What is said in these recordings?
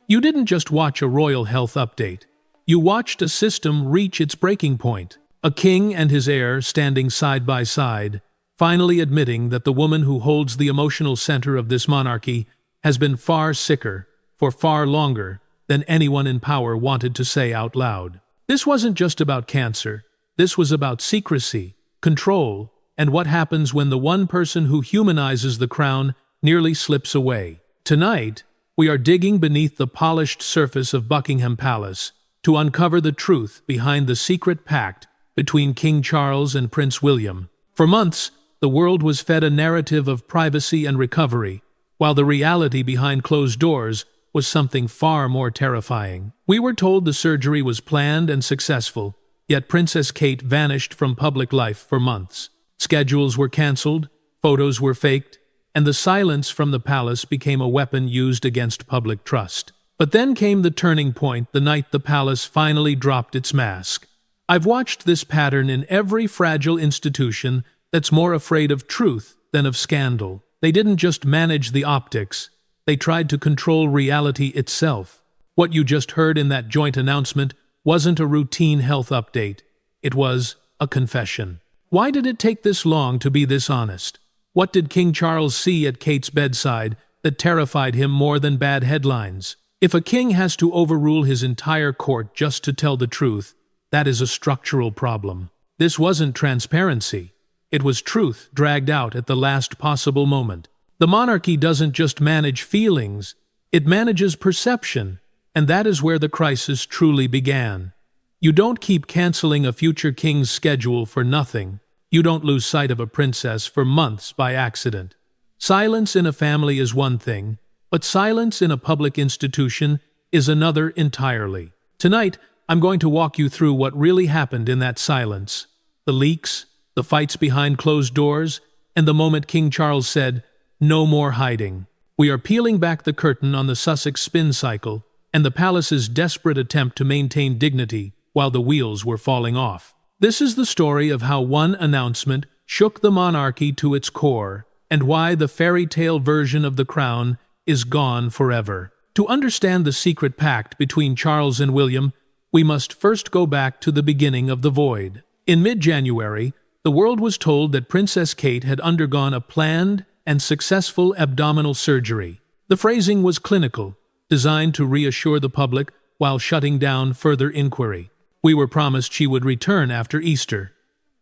You didn't just watch a royal health update. You watched a system reach its breaking point. A king and his heir standing side by side, finally admitting that the woman who holds the emotional center of this monarchy has been far sicker for far longer than anyone in power wanted to say out loud. This wasn't just about cancer. This was about secrecy, control, and what happens when the one person who humanizes the crown nearly slips away. Tonight, we are digging beneath the polished surface of Buckingham Palace to uncover the truth behind the secret pact between King Charles and Prince William. For months, the world was fed a narrative of privacy and recovery, while the reality behind closed doors was something far more terrifying. We were told the surgery was planned and successful, yet Princess Kate vanished from public life for months. Schedules were cancelled, photos were faked, and the silence from the palace became a weapon used against public trust. But then came the turning point the night the palace finally dropped its mask. I've watched this pattern in every fragile institution that's more afraid of truth than of scandal. They didn't just manage the optics, they tried to control reality itself. What you just heard in that joint announcement wasn't a routine health update, it was a confession. Why did it take this long to be this honest? What did King Charles see at Kate's bedside that terrified him more than bad headlines? If a king has to overrule his entire court just to tell the truth, that is a structural problem. This wasn't transparency. It was truth dragged out at the last possible moment. The monarchy doesn't just manage feelings, it manages perception, and that is where the crisis truly began. You don't keep canceling a future king's schedule for nothing. You don't lose sight of a princess for months by accident. Silence in a family is one thing, but silence in a public institution is another entirely. Tonight, I'm going to walk you through what really happened in that silence. The leaks, the fights behind closed doors, and the moment King Charles said, "No more hiding." We are peeling back the curtain on the Sussex spin cycle and the palace's desperate attempt to maintain dignity while the wheels were falling off. This is the story of how one announcement shook the monarchy to its core and why the fairy tale version of the crown is gone forever. To understand the secret pact between Charles and William, we must first go back to the beginning of the void. In mid-January, the world was told that Princess Kate had undergone a planned and successful abdominal surgery. The phrasing was clinical, designed to reassure the public while shutting down further inquiry. We were promised she would return after Easter.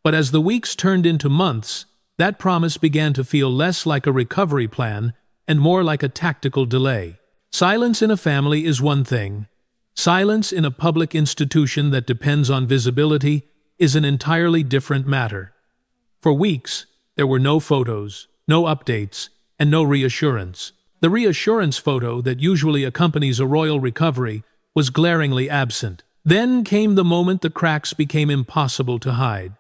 But as the weeks turned into months, that promise began to feel less like a recovery plan and more like a tactical delay. Silence in a family is one thing. Silence in a public institution that depends on visibility is an entirely different matter. For weeks, there were no photos, no updates, and no reassurance. The reassurance photo that usually accompanies a royal recovery was glaringly absent. Then came the moment the cracks became impossible to hide.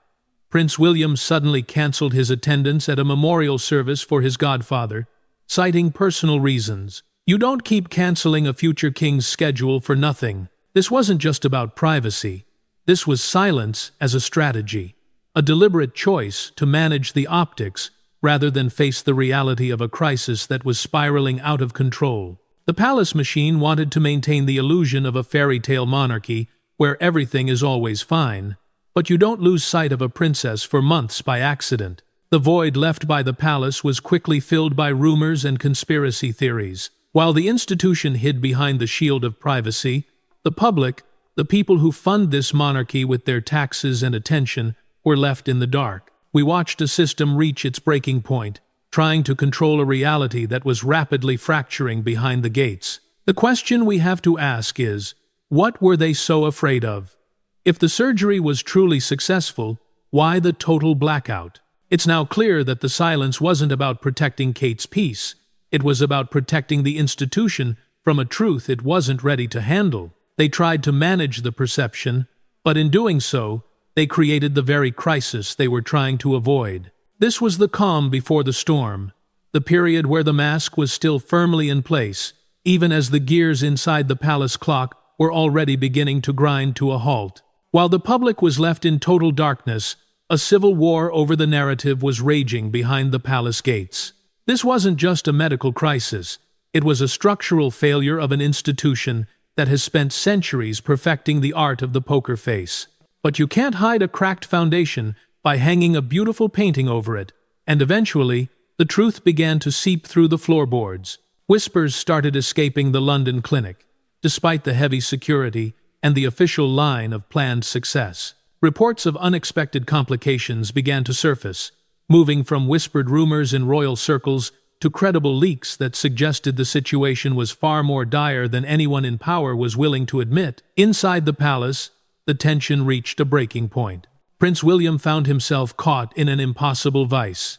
Prince William suddenly cancelled his attendance at a memorial service for his godfather, citing personal reasons. You don't keep cancelling a future king's schedule for nothing. This wasn't just about privacy. This was silence as a strategy, a deliberate choice to manage the optics rather than face the reality of a crisis that was spiraling out of control. The palace machine wanted to maintain the illusion of a fairy tale monarchy where everything is always fine, but you don't lose sight of a princess for months by accident. The void left by the palace was quickly filled by rumors and conspiracy theories. While the institution hid behind the shield of privacy, the public, the people who fund this monarchy with their taxes and attention, were left in the dark. We watched a system reach its breaking point, trying to control a reality that was rapidly fracturing behind the gates. The question we have to ask is, what were they so afraid of? If the surgery was truly successful, why the total blackout? It's now clear that the silence wasn't about protecting Kate's peace. It was about protecting the institution from a truth it wasn't ready to handle. They tried to manage the perception, but in doing so, they created the very crisis they were trying to avoid. This was the calm before the storm, the period where the mask was still firmly in place, even as the gears inside the palace clock were already beginning to grind to a halt. While the public was left in total darkness, a civil war over the narrative was raging behind the palace gates. This wasn't just a medical crisis, It was a structural failure of an institution that has spent centuries perfecting the art of the poker face. But you can't hide a cracked foundation by hanging a beautiful painting over it, and eventually, the truth began to seep through the floorboards. Whispers started escaping the London clinic, despite the heavy security and the official line of planned success. Reports of unexpected complications began to surface, moving from whispered rumors in royal circles to credible leaks that suggested the situation was far more dire than anyone in power was willing to admit. Inside the palace, the tension reached a breaking point. Prince William found himself caught in an impossible vice: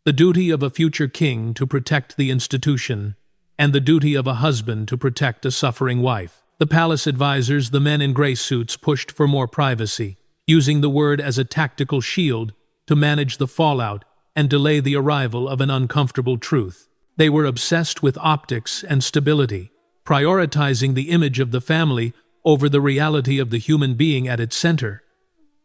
the duty of a future king to protect the institution, and the duty of a husband to protect a suffering wife. The palace advisors, the men in gray suits, pushed for more privacy, using the word as a tactical shield to manage the fallout and delay the arrival of an uncomfortable truth. They were obsessed with optics and stability, prioritizing the image of the family over the reality of the human being at its center.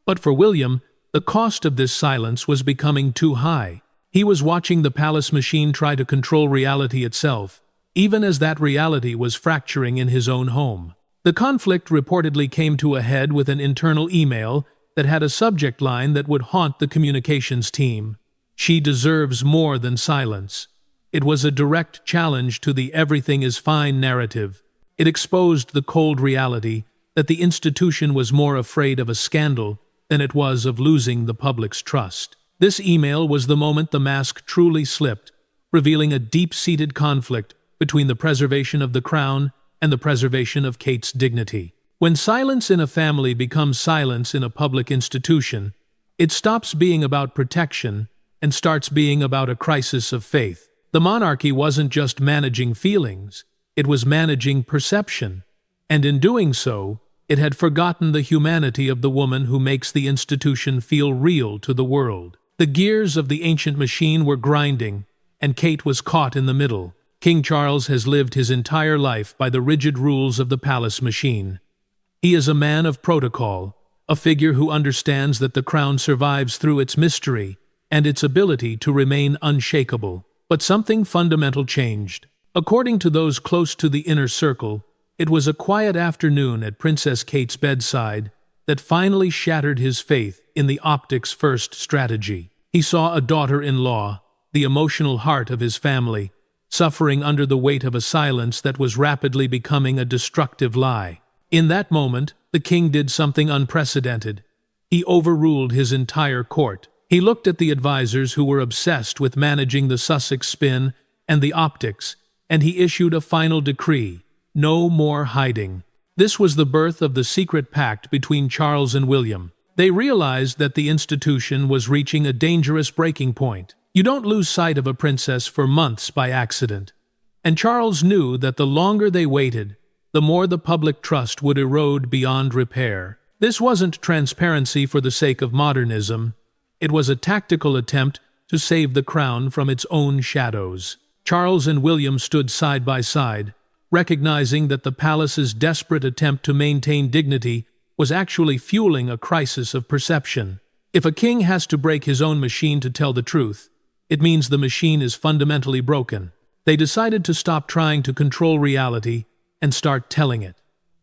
But for William, the cost of this silence was becoming too high. He was watching the palace machine try to control reality itself, even as that reality was fracturing in his own home. The conflict reportedly came to a head with an internal email that had a subject line that would haunt the communications team: "She deserves more than silence." It was a direct challenge to the "everything is fine" narrative. It exposed the cold reality that the institution was more afraid of a scandal than it was of losing the public's trust. This email was the moment the mask truly slipped, revealing a deep-seated conflict between the preservation of the crown and the preservation of Kate's dignity. When silence in a family becomes silence in a public institution, it stops being about protection and starts being about a crisis of faith. The monarchy wasn't just managing feelings, it was managing perception, and in doing so, it had forgotten the humanity of the woman who makes the institution feel real to the world. The gears of the ancient machine were grinding, and Kate was caught in the middle. King Charles has lived his entire life by the rigid rules of the palace machine. He is a man of protocol, a figure who understands that the crown survives through its mystery and its ability to remain unshakable. But something fundamental changed. According to those close to the inner circle, it was a quiet afternoon at Princess Kate's bedside that finally shattered his faith in the optics-first strategy. He saw a daughter-in-law, the emotional heart of his family, suffering under the weight of a silence that was rapidly becoming a destructive lie. In that moment, the king did something unprecedented. He overruled his entire court. He looked at the advisors who were obsessed with managing the Sussex spin and the optics, and he issued a final decree: no more hiding. This was the birth of the secret pact between Charles and William. They realized that the institution was reaching a dangerous breaking point. You don't lose sight of a princess for months by accident. And Charles knew that the longer they waited, the more the public trust would erode beyond repair. This wasn't transparency for the sake of modernism. It was a tactical attempt to save the crown from its own shadows. Charles and William stood side by side, recognizing that the palace's desperate attempt to maintain dignity was actually fueling a crisis of perception. If a king has to break his own machine to tell the truth, it means the machine is fundamentally broken. They decided to stop trying to control reality and start telling it.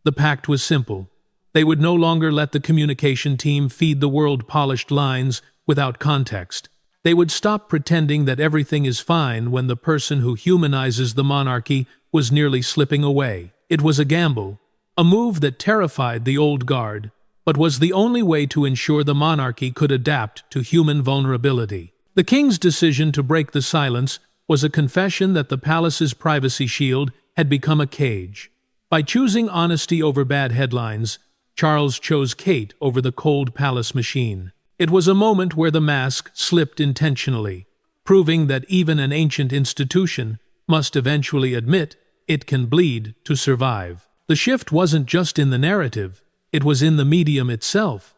The pact was simple. They would no longer let the communication team feed the world polished lines without context. They would stop pretending that everything is fine when the person who humanizes the monarchy was nearly slipping away. It was a gamble, a move that terrified the old guard, but was the only way to ensure the monarchy could adapt to human vulnerability. The king's decision to break the silence was a confession that the palace's privacy shield had become a cage. By choosing honesty over bad headlines, Charles chose Kate over the cold palace machine. It was a moment where the mask slipped intentionally, proving that even an ancient institution must eventually admit it can bleed to survive. The shift wasn't just in the narrative, it was in the medium itself.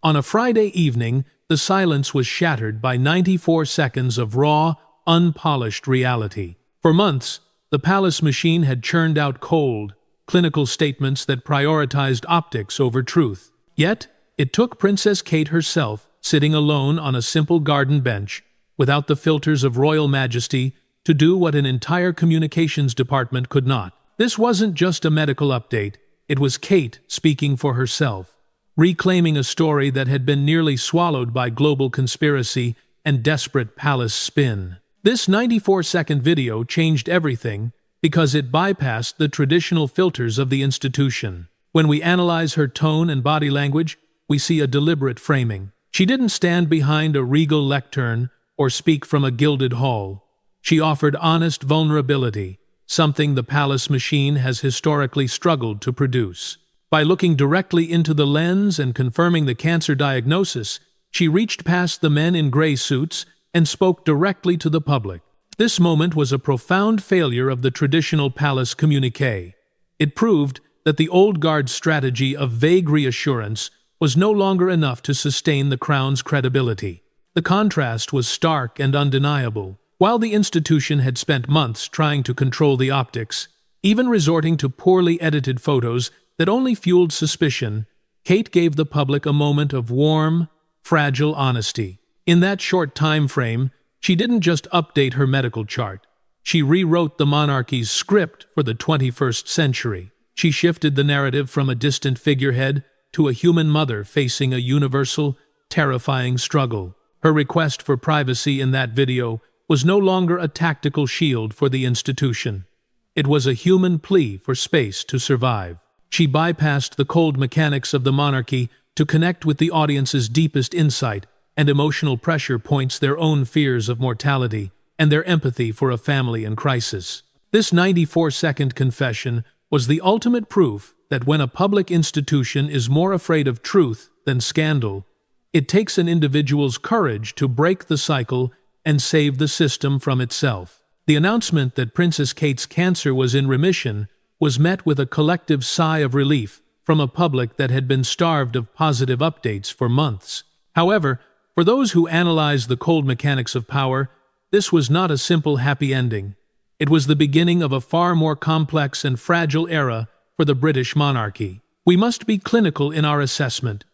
On a Friday evening, the silence was shattered by 94 seconds of raw, unpolished reality. For months, the palace machine had churned out cold, clinical statements that prioritized optics over truth. Yet, it took Princess Kate herself, sitting alone on a simple garden bench, without the filters of royal majesty, to to do what an entire communications department could not. This wasn't just a medical update, it was Kate speaking for herself, reclaiming a story that had been nearly swallowed by global conspiracy and desperate palace spin. This 94-second video changed everything because it bypassed the traditional filters of the institution. When we analyze her tone and body language, we see a deliberate framing. She didn't stand behind a regal lectern or speak from a gilded hall. She offered honest vulnerability, something the palace machine has historically struggled to produce. By looking directly into the lens and confirming the cancer diagnosis, she reached past the men in gray suits and spoke directly to the public. This moment was a profound failure of the traditional palace communique. It proved that the old guard strategy of vague reassurance was no longer enough to sustain the crown's credibility. The contrast was stark and undeniable. While the institution had spent months trying to control the optics, even resorting to poorly edited photos that only fueled suspicion, Kate gave the public a moment of warm, fragile honesty. In that short time frame, she didn't just update her medical chart. She rewrote the monarchy's script for the 21st century. She shifted the narrative from a distant figurehead to a human mother facing a universal, terrifying struggle. Her request for privacy in that video was no longer a tactical shield for the institution. It was a human plea for space to survive. She bypassed the cold mechanics of the monarchy to connect with the audience's deepest insight and emotional pressure points, their own fears of mortality and their empathy for a family in crisis. This 94-second confession was the ultimate proof that when a public institution is more afraid of truth than scandal, it takes an individual's courage to break the cycle and save the system from itself. The announcement that Princess Kate's cancer was in remission was met with a collective sigh of relief from a public that had been starved of positive updates for months. However, for those who analyze the cold mechanics of power, this was not a simple happy ending. It was the beginning of a far more complex and fragile era for the British monarchy. We must be clinical in our assessment.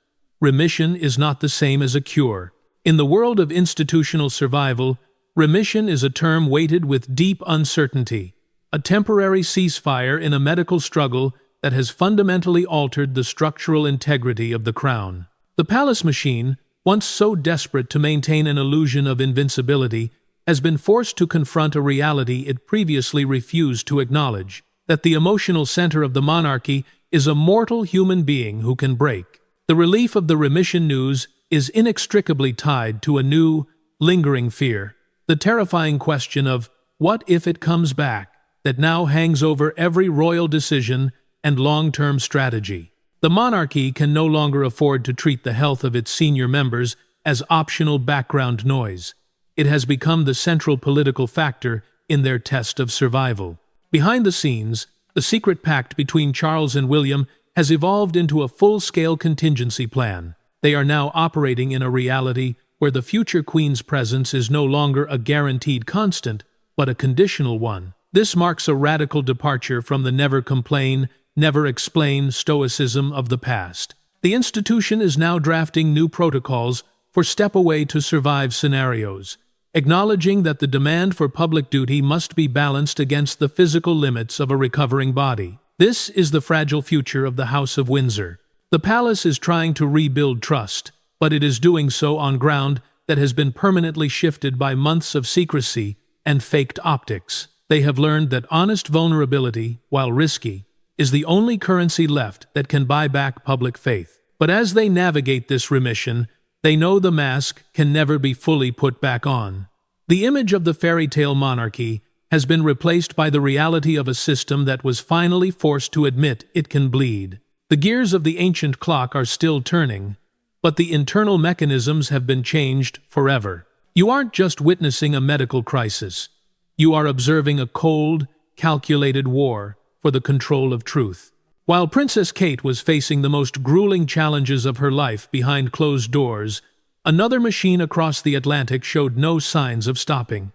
Remission is not the same as a cure. In the world of institutional survival, remission is a term weighted with deep uncertainty, a temporary ceasefire in a medical struggle that has fundamentally altered the structural integrity of the crown. The palace machine, once so desperate to maintain an illusion of invincibility, has been forced to confront a reality it previously refused to acknowledge, that the emotional center of the monarchy is a mortal human being who can break. The relief of the remission news is inextricably tied to a new, lingering fear, the terrifying question of, what if it comes back, that now hangs over every royal decision and long-term strategy. The monarchy can no longer afford to treat the health of its senior members as optional background noise. It has become the central political factor in their test of survival. Behind the scenes, the secret pact between Charles and William has evolved into a full-scale contingency plan. They are now operating in a reality where the future Queen's presence is no longer a guaranteed constant, but a conditional one. This marks a radical departure from the never complain, never explain stoicism of the past. The institution is now drafting new protocols for step-away-to-survive scenarios, acknowledging that the demand for public duty must be balanced against the physical limits of a recovering body. This is the fragile future of the House of Windsor. The palace is trying to rebuild trust, but it is doing so on ground that has been permanently shifted by months of secrecy and faked optics. They have learned that honest vulnerability, while risky, is the only currency left that can buy back public faith. But as they navigate this remission, they know the mask can never be fully put back on. The image of the fairy tale monarchy has been replaced by the reality of a system that was finally forced to admit it can bleed. The gears of the ancient clock are still turning, but the internal mechanisms have been changed forever. You aren't just witnessing a medical crisis. You are observing a cold, calculated war for the control of truth. While Princess Kate was facing the most grueling challenges of her life behind closed doors, another machine across the Atlantic showed no signs of stopping.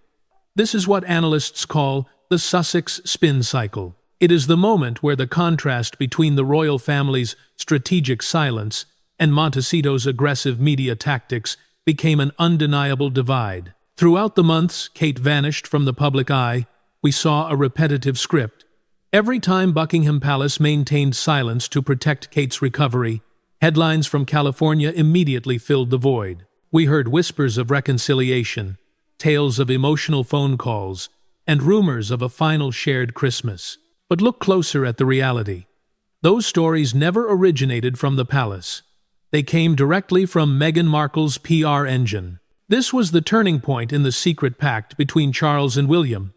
This is what analysts call the Sussex spin cycle. It is the moment where the contrast between the royal family's strategic silence and Montecito's aggressive media tactics became an undeniable divide. Throughout the months Kate vanished from the public eye, we saw a repetitive script. Every time Buckingham Palace maintained silence to protect Kate's recovery, headlines from California immediately filled the void. We heard whispers of reconciliation, tales of emotional phone calls, and rumors of a final shared Christmas. But look closer at the reality. Those stories never originated from the palace. They came directly from Meghan Markle's PR engine. This was the turning point in the secret pact between Charles and William.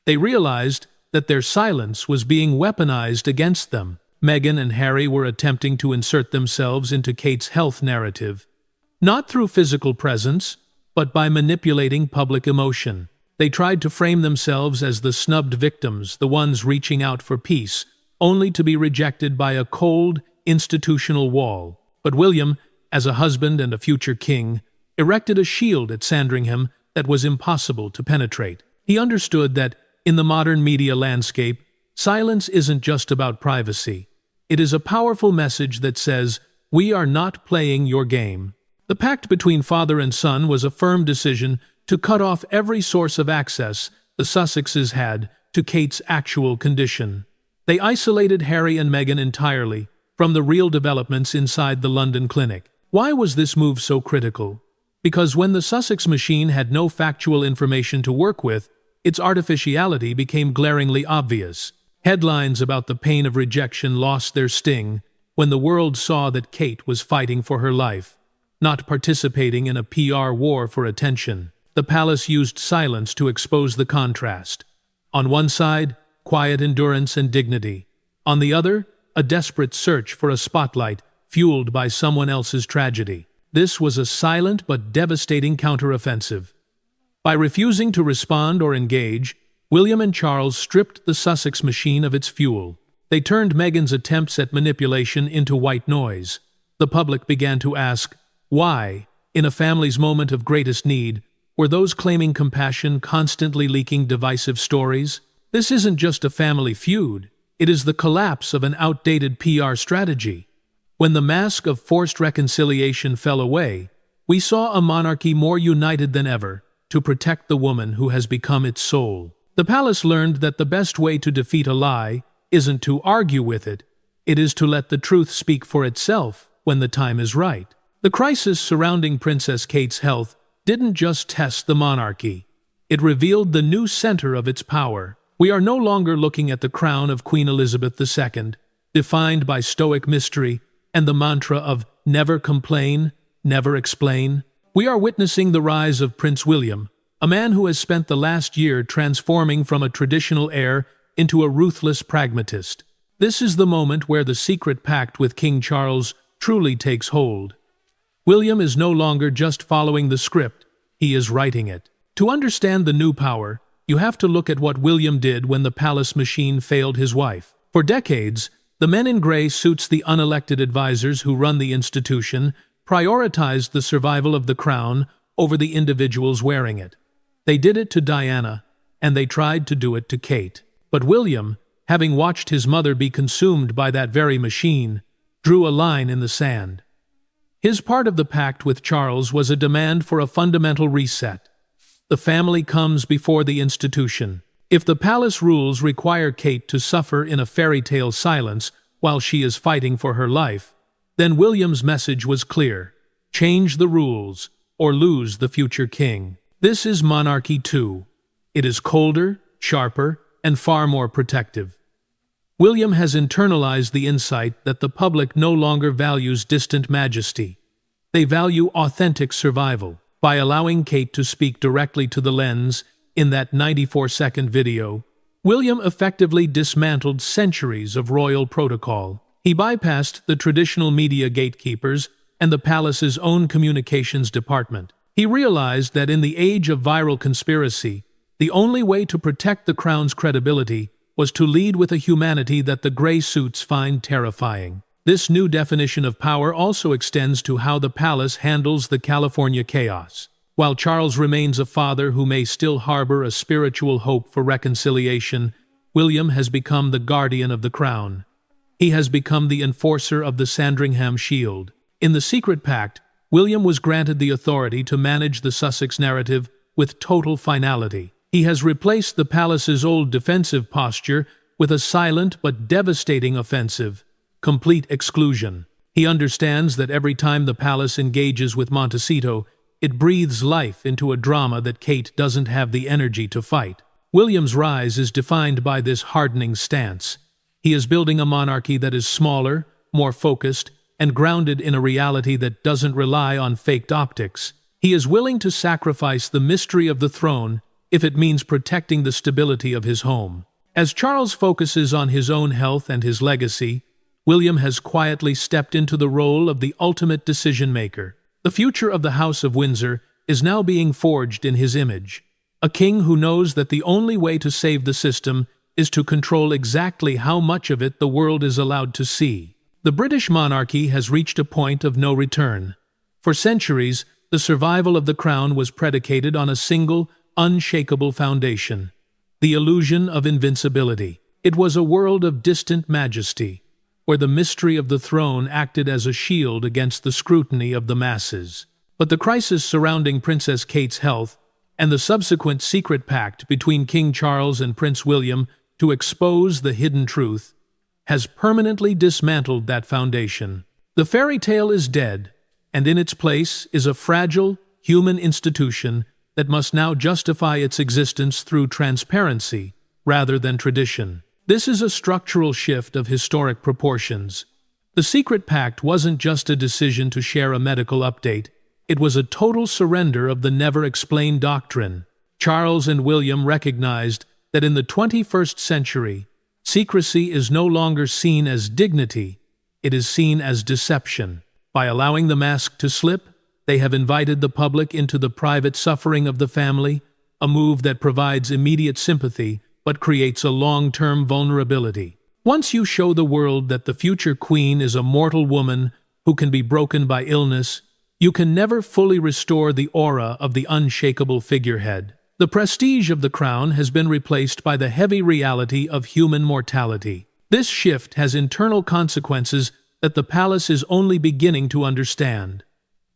They realized that their silence was being weaponized against them. Meghan and Harry were attempting to insert themselves into Kate's health narrative, not through physical presence, but by manipulating public emotion. They tried to frame themselves as the snubbed victims, the ones reaching out for peace, only to be rejected by a cold, institutional wall. But William, as a husband and a future king, erected a shield at Sandringham that was impossible to penetrate. He understood that, in the modern media landscape, silence isn't just about privacy. It is a powerful message that says, "We are not playing your game." The pact between father and son was a firm decision to cut off every source of access the Sussexes had to Kate's actual condition. They isolated Harry and Meghan entirely from the real developments inside the London clinic. Why was this move so critical? Because when the Sussex machine had no factual information to work with, its artificiality became glaringly obvious. Headlines about the pain of rejection lost their sting when the world saw that Kate was fighting for her life, not participating in a PR war for attention. The palace used silence to expose the contrast. On one side, quiet endurance and dignity. On the other, a desperate search for a spotlight fueled by someone else's tragedy. This was a silent but devastating counteroffensive. By refusing to respond or engage, William and Charles stripped the Sussex machine of its fuel. They turned Meghan's attempts at manipulation into white noise. The public began to ask, why, in a family's moment of greatest need, were those claiming compassion constantly leaking divisive stories? This isn't just a family feud. It is the collapse of an outdated PR strategy. When the mask of forced reconciliation fell away, we saw a monarchy more united than ever to protect the woman who has become its soul. The palace learned that the best way to defeat a lie isn't to argue with it. It is to let the truth speak for itself when the time is right. The crisis surrounding Princess Kate's health didn't just test the monarchy. It revealed the new center of its power. We are no longer looking at the crown of Queen Elizabeth II, defined by stoic mystery and the mantra of never complain, never explain. We are witnessing the rise of Prince William, a man who has spent the last year transforming from a traditional heir into a ruthless pragmatist. This is the moment where the secret pact with King Charles truly takes hold. William is no longer just following the script, he is writing it. To understand the new power, you have to look at what William did when the palace machine failed his wife. For decades, the men in gray suits, the unelected advisors who run the institution, prioritized the survival of the crown over the individuals wearing it. They did it to Diana, and they tried to do it to Kate. But William, having watched his mother be consumed by that very machine, drew a line in the sand. His part of the pact with Charles was a demand for a fundamental reset. The family comes before the institution. If the palace rules require Kate to suffer in a fairy tale silence while she is fighting for her life, then William's message was clear: change the rules or lose the future king. This is Monarchy 2. It is colder, sharper, and far more protective. William has internalized the insight that the public no longer values distant majesty. They value authentic survival. By allowing Kate to speak directly to the lens in that 94-second video, William effectively dismantled centuries of royal protocol. He bypassed the traditional media gatekeepers and the palace's own communications department. He realized that in the age of viral conspiracy, the only way to protect the crown's credibility was to lead with a humanity that the gray suits find terrifying. This new definition of power also extends to how the palace handles the California chaos. While Charles remains a father who may still harbor a spiritual hope for reconciliation, William has become the guardian of the crown. He has become the enforcer of the Sandringham Shield. In the secret pact, William was granted the authority to manage the Sussex narrative with total finality. He has replaced the palace's old defensive posture with a silent but devastating offensive, complete exclusion. He understands that every time the palace engages with Montecito, it breathes life into a drama that Kate doesn't have the energy to fight. William's rise is defined by this hardening stance. He is building a monarchy that is smaller, more focused, and grounded in a reality that doesn't rely on faked optics. He is willing to sacrifice the mystery of the throne if it means protecting the stability of his home. As Charles focuses on his own health and his legacy, William has quietly stepped into the role of the ultimate decision-maker. The future of the House of Windsor is now being forged in his image. A king who knows that the only way to save the system is to control exactly how much of it the world is allowed to see. The British monarchy has reached a point of no return. For centuries, the survival of the crown was predicated on a single, unshakable foundation: the illusion of invincibility. It was a world of distant majesty, where the mystery of the throne acted as a shield against the scrutiny of the masses. But the crisis surrounding Princess Kate's health and the subsequent secret pact between King Charles and Prince William to expose the hidden truth has permanently dismantled that foundation. The fairy tale is dead, and in its place is a fragile, human institution that must now justify its existence through transparency rather than tradition. This is a structural shift of historic proportions. The secret pact wasn't just a decision to share a medical update, it was a total surrender of the never-explained doctrine. Charles and William recognized that in the 21st century, secrecy is no longer seen as dignity, it is seen as deception. By allowing the mask to slip, they have invited the public into the private suffering of the family, a move that provides immediate sympathy but creates a long-term vulnerability. Once you show the world that the future queen is a mortal woman who can be broken by illness, you can never fully restore the aura of the unshakable figurehead. The prestige of the crown has been replaced by the heavy reality of human mortality. This shift has internal consequences that the palace is only beginning to understand.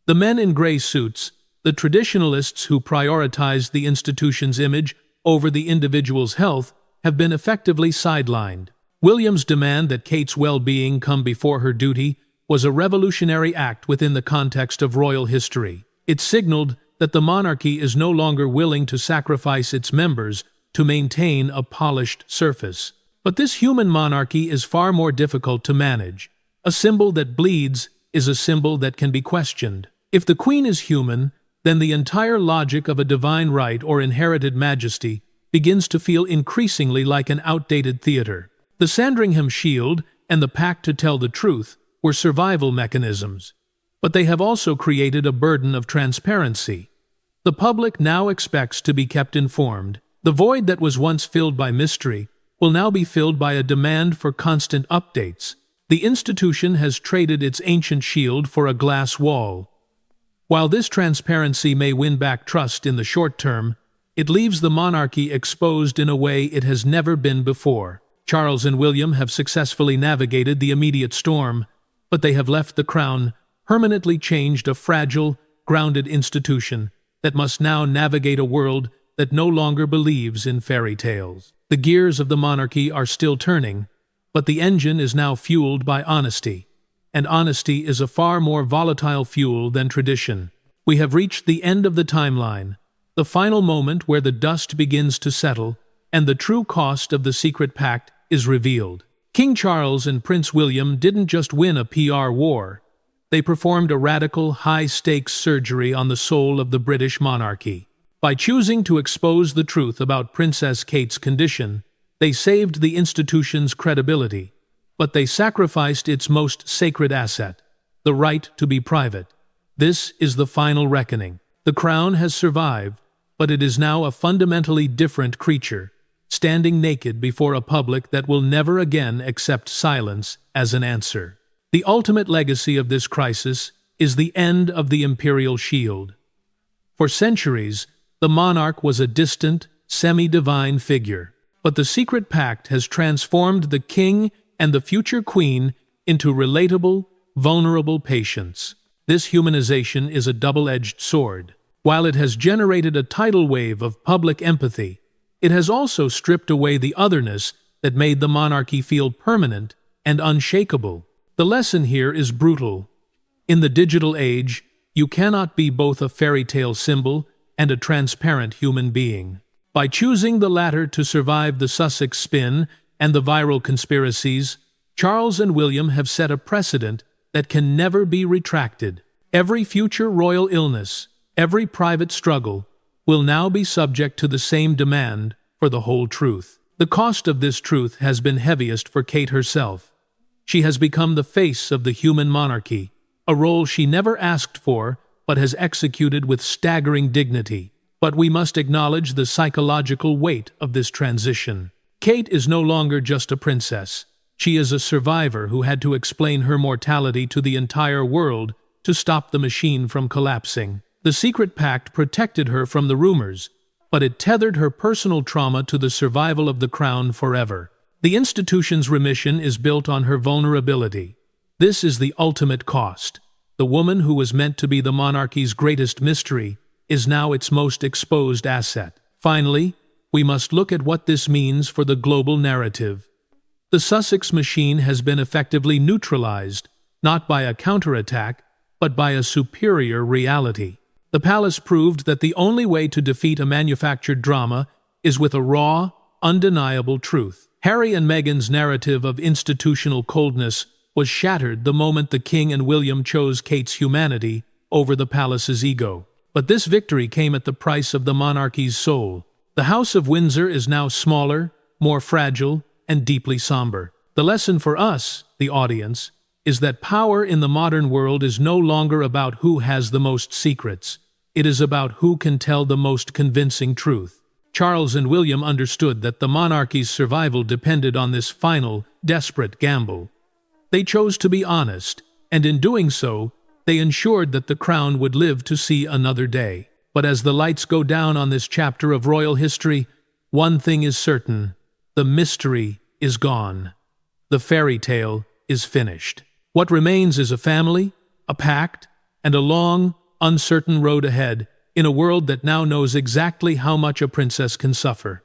The men in gray suits, the traditionalists who prioritized the institution's image over the individual's health, have been effectively sidelined. William's demand that Kate's well-being come before her duty was a revolutionary act within the context of royal history. It signaled that the monarchy is no longer willing to sacrifice its members to maintain a polished surface. But this human monarchy is far more difficult to manage. A symbol that bleeds is a symbol that can be questioned. If the queen is human, then the entire logic of a divine right or inherited majesty begins to feel increasingly like an outdated theater. The Sandringham Shield and the Pact to Tell the Truth were survival mechanisms, but they have also created a burden of transparency. The public now expects to be kept informed. The void that was once filled by mystery will now be filled by a demand for constant updates. The institution has traded its ancient shield for a glass wall. While this transparency may win back trust in the short term, it leaves the monarchy exposed in a way it has never been before. Charles and William have successfully navigated the immediate storm, but they have left the crown permanently changed, a fragile, grounded institution that must now navigate a world that no longer believes in fairy tales. The gears of the monarchy are still turning, but the engine is now fueled by honesty. And honesty is a far more volatile fuel than tradition. We have reached the end of the timeline, the final moment where the dust begins to settle and the true cost of the secret pact is revealed. King Charles and Prince William didn't just win a PR war, they performed a radical, high-stakes surgery on the soul of the British monarchy. By choosing to expose the truth about Princess Kate's condition, they saved the institution's credibility. But they sacrificed its most sacred asset, the right to be private. This is the final reckoning. The crown has survived, but it is now a fundamentally different creature, standing naked before a public that will never again accept silence as an answer. The ultimate legacy of this crisis is the end of the imperial shield. For centuries, the monarch was a distant, semi-divine figure, but the secret pact has transformed the king and the future queen into relatable, vulnerable patients. This humanization is a double-edged sword. While it has generated a tidal wave of public empathy, it has also stripped away the otherness that made the monarchy feel permanent and unshakable. The lesson here is brutal. In the digital age, you cannot be both a fairy tale symbol and a transparent human being. By choosing the latter to survive the Sussex spin and the viral conspiracies, Charles and William have set a precedent that can never be retracted. Every future royal illness, every private struggle, will now be subject to the same demand for the whole truth. The cost of this truth has been heaviest for Kate herself. She has become the face of the human monarchy, a role she never asked for but has executed with staggering dignity. But we must acknowledge the psychological weight of this transition. Kate is no longer just a princess. She is a survivor who had to explain her mortality to the entire world to stop the machine from collapsing. The secret pact protected her from the rumors, but it tethered her personal trauma to the survival of the crown forever. The institution's remission is built on her vulnerability. This is the ultimate cost. The woman who was meant to be the monarchy's greatest mystery is now its most exposed asset. Finally, we must look at what this means for the global narrative. The Sussex machine has been effectively neutralized, not by a counterattack, but by a superior reality. The palace proved that the only way to defeat a manufactured drama is with a raw, undeniable truth. Harry and Meghan's narrative of institutional coldness was shattered the moment the King and William chose Kate's humanity over the palace's ego. But this victory came at the price of the monarchy's soul. The House of Windsor is now smaller, more fragile, and deeply somber. The lesson for us, the audience, is that power in the modern world is no longer about who has the most secrets. It is about who can tell the most convincing truth. Charles and William understood that the monarchy's survival depended on this final, desperate gamble. They chose to be honest, and in doing so, they ensured that the crown would live to see another day. But as the lights go down on this chapter of royal history, one thing is certain: the mystery is gone. The fairy tale is finished. What remains is a family, a pact, and a long, uncertain road ahead in a world that now knows exactly how much a princess can suffer.